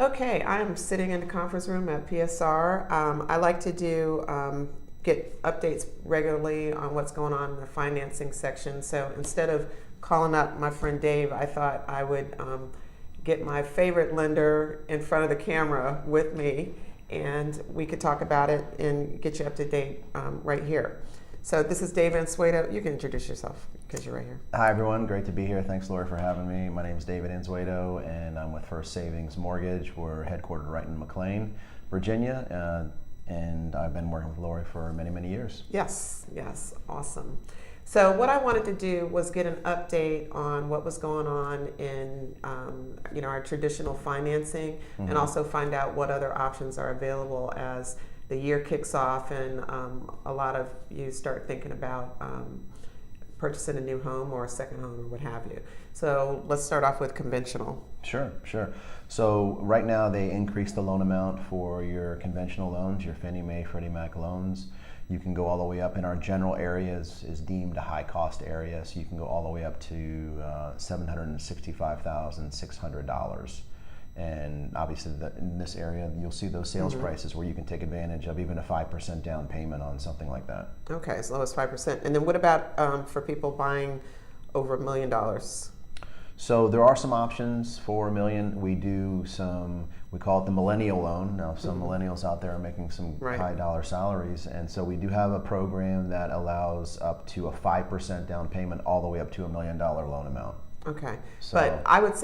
Okay, I'm sitting in the conference room at PSR. I like to get updates regularly on what's going on in the financing section. So instead of calling up my friend Dave, I thought I would get my favorite lender in front of the camera with me, and we could talk about it and get you up to date right here. So this is Dave Anzueto. You can introduce yourself because you're right here. Hi everyone, great to be here. Thanks Lori for having me. My name is David Anzueto and I'm with First Savings Mortgage. We're headquartered right in McLean, Virginia, and I've been working with Lori for many, many years. Yes, awesome. So what I wanted to do was get an update on what was going on in our traditional financing, and also find out what other options are available as the year kicks off and a lot of you start thinking about purchasing a new home or a second home or what have you. So let's start off with conventional. Sure. So right now they increased the loan amount for your conventional loans, your Fannie Mae, Freddie Mac loans. You can go all the way up in our general areas is deemed a high cost area, so you can go all the way up to $765,600. And obviously in this area, you'll see those sales prices where you can take advantage of even a 5% down payment on something like that. Okay, as low as 5%. And then what about for people buying over $1 million? So there are some options for $1 million. We do we call it the Millennial Loan. Now some millennials out there are making some high dollar salaries, and so we do have a program that allows up to a 5% down payment all the way up to $1 million loan amount. Okay, but I would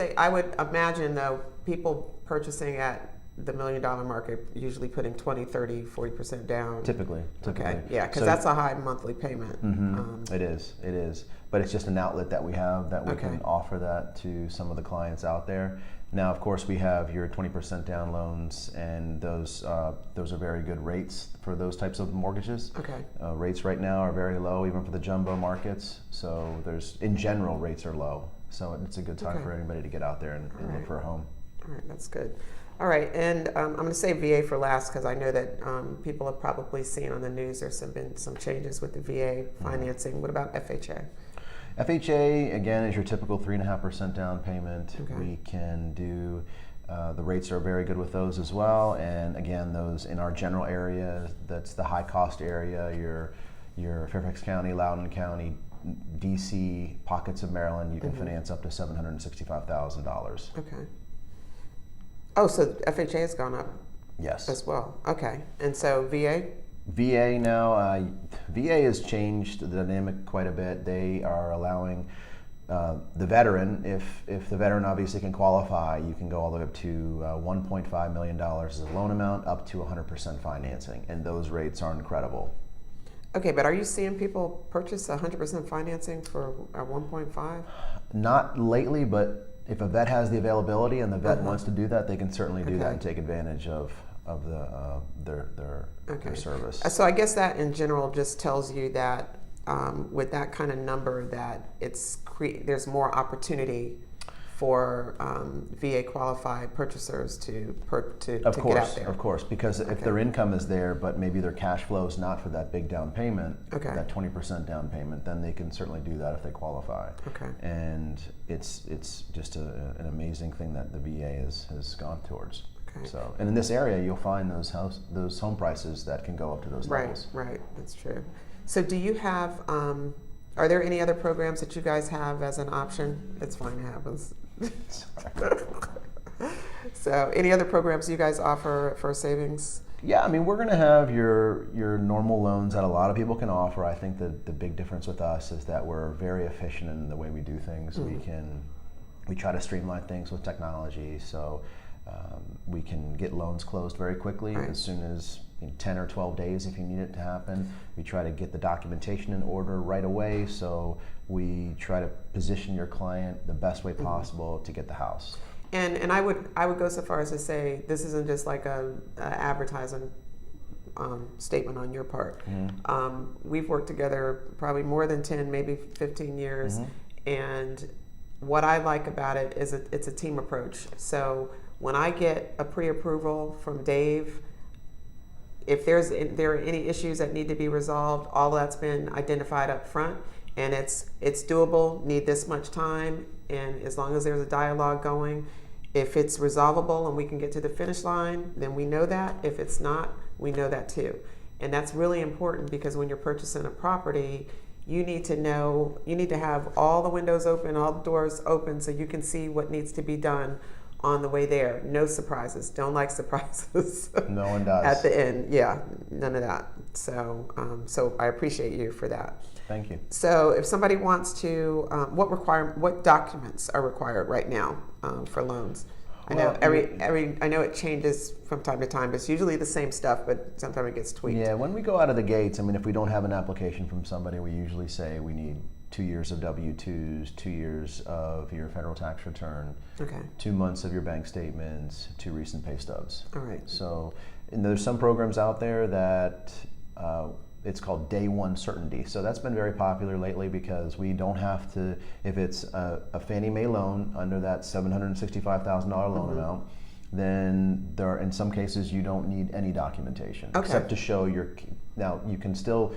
imagine though, people purchasing at the $1 million market usually putting 20, 30, 40% down. Typically. Okay, yeah, because that's a high monthly payment. It is. But it's just an outlet that we have that we can offer that to some of the clients out there. Now, of course, we have your 20% down loans, and those are very good rates for those types of mortgages. Okay. Rates right now are very low, even for the jumbo markets. So in general, rates are low. So it's a good time for anybody to get out there and look for a home. All right, that's good. All right, and I'm going to say VA for last because I know that people have probably seen on the news there's been some changes with the VA financing. What about FHA? FHA, again, is your typical 3.5% down payment. We can do, the rates are very good with those as well. And again, those in our general area, that's the high cost area, your Fairfax County, Loudoun County, DC, pockets of Maryland, you can finance up to $765,000. Okay. Oh, so FHA has gone up. Yes. As well. Okay. And so VA? VA now, VA has changed the dynamic quite a bit. They are allowing the veteran, if the veteran obviously can qualify, you can go all the way up to $1.5 million as a loan amount, up to 100% financing, and those rates are incredible. Okay, but are you seeing people purchase 100% financing for 1.5? Not lately, but if a vet has the availability and the vet wants to do that, they can certainly do that and take advantage of their service. So I guess that in general just tells you that with that kind of number that there's more opportunity for VA qualified purchasers to get out there. Of course, because if their income is there, but maybe their cash flow is not for that big down payment, that 20% down payment, then they can certainly do that if they qualify. Okay. And it's just an amazing thing that the VA has gone towards. Okay. So, and in this area, you'll find those home prices that can go up to those levels. Right, that's true. So do you have, are there any other programs that you guys have as an option? It's fine, it happens. So any other programs you guys offer for savings? Yeah, I mean, we're going to have your normal loans that a lot of people can offer. I think the big difference with us is that we're very efficient in the way we do things. We try to streamline things with technology, so we can get loans closed very quickly as soon as 10 or 12 days if you need it to happen. We try to get the documentation in order right away, so we try to position your client the best way possible to get the house. And I would go so far as to say this isn't just like a advertising statement on your part. We've worked together probably more than 10, maybe 15 years, and what I like about it is it's a team approach. So when I get a pre-approval from Dave, if there are any issues that need to be resolved, all that's been identified up front, and it's doable, need this much time, and as long as there's a dialogue going, If it's resolvable and we can get to the finish line, then we know that. If it's not, we know that too. And that's really important because when you're purchasing a property, you need to have all the windows open, all the doors open so you can see what needs to be done on the way there. No surprises. Don't like surprises. No one does. At the end, yeah, none of that. So I appreciate you for that. Thank you. So if somebody wants to, what documents are required right now for loans? I know I know it changes from time to time, but it's usually the same stuff, but sometimes it gets tweaked. Yeah, when we go out of the gates, I mean, if we don't have an application from somebody, we usually say we need 2 years of W-2s, 2 years of your federal tax return, Okay. 2 months of your bank statements, 2 recent pay stubs. All right. So, and there's some programs out there that it's called day one certainty. So that's been very popular lately because we don't have to, if it's a Fannie Mae loan under that $765,000 loan amount, then there are, in some cases, you don't need any documentation except to show now you can still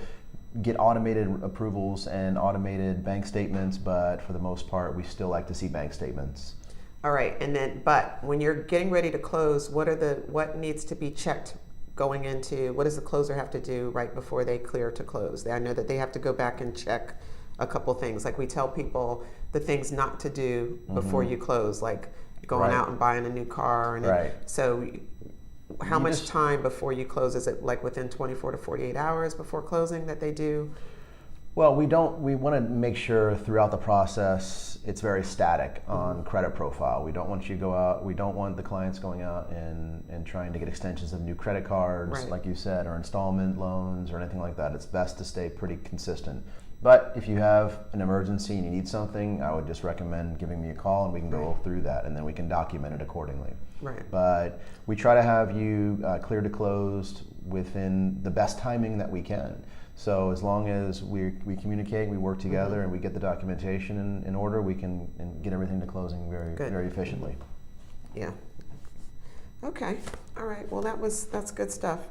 get automated approvals and automated bank statements, but for the most part, we still like to see bank statements. All right, and then, but when you're getting ready to close, what needs to be checked going into, what does the closer have to do right before they clear to close? I know that they have to go back and check a couple things. Like we tell people the things not to do before you close, like going out and buying a new car. And so how much time before you close? Is it like within 24 to 48 hours before closing that they do? Well, we want to make sure throughout the process it's very static on credit profile. We don't want you to go out, we don't want the clients going out and trying to get extensions of new credit cards, like you said, or installment loans or anything like that. It's best to stay pretty consistent. But if you have an emergency and you need something, I would just recommend giving me a call and we can go through that and then we can document it accordingly. Right. But we try to have you clear to closed within the best timing that we can. So as long as we communicate, we work together, and we get the documentation in order, we can get everything to closing very efficiently. Yeah. Okay. All right. Well, that's good stuff.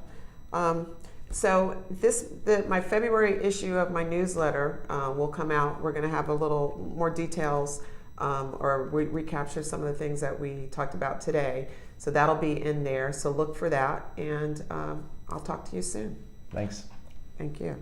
So my February issue of my newsletter will come out. We're going to have a little more details, or recapture some of the things that we talked about today. So that'll be in there. So look for that, and I'll talk to you soon. Thanks. Thank you.